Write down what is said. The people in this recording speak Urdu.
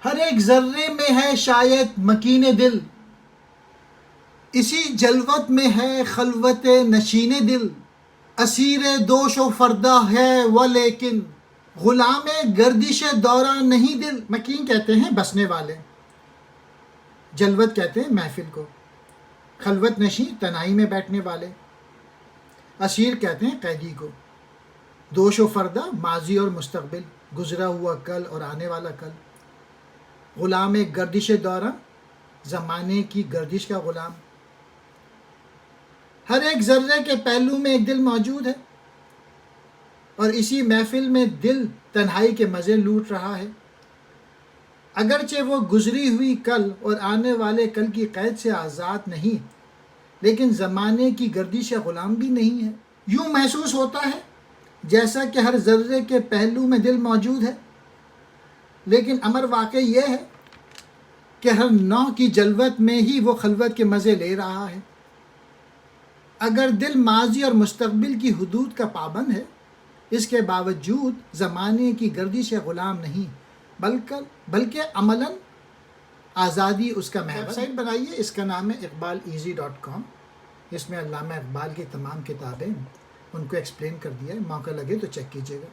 ہر ایک ذرے میں ہے شاید مکین دل، اسی جلوت میں ہے خلوت نشین دل، اسیر دوش و فردا ہے وہ لیکن غلام گردش دورہ نہیں دل۔ مکین کہتے ہیں بسنے والے، جلوت کہتے ہیں محفل کو، خلوت نشین تنہائی میں بیٹھنے والے، اسیر کہتے ہیں قیدی کو، دوش و فردا ماضی اور مستقبل، گزرا ہوا کل اور آنے والا کل، غلام گردش دورہ زمانے کی گردش کا غلام۔ ہر ایک ذرے کے پہلو میں ایک دل موجود ہے، اور اسی محفل میں دل تنہائی کے مزے لوٹ رہا ہے، اگرچہ وہ گزری ہوئی کل اور آنے والے کل کی قید سے آزاد نہیں، لیکن زمانے کی گردش غلام بھی نہیں ہے۔ یوں محسوس ہوتا ہے جیسا کہ ہر ذرے کے پہلو میں دل موجود ہے، لیکن امر واقع یہ ہے کہ ہر نو کی جلوت میں ہی وہ خلوت کے مزے لے رہا ہے۔ اگر دل ماضی اور مستقبل کی حدود کا پابند ہے، اس کے باوجود زمانے کی گردش غلام نہیں، بلکہ عملاً آزادی اس کا محور۔ ویب سائٹ بنائیے، اس کا نام ہے iqbaleasy.com۔ اس میں علامہ اقبال کی تمام کتابیں ان کو ایکسپلین کر دیا ہے، موقع لگے تو چیک کیجیے گا۔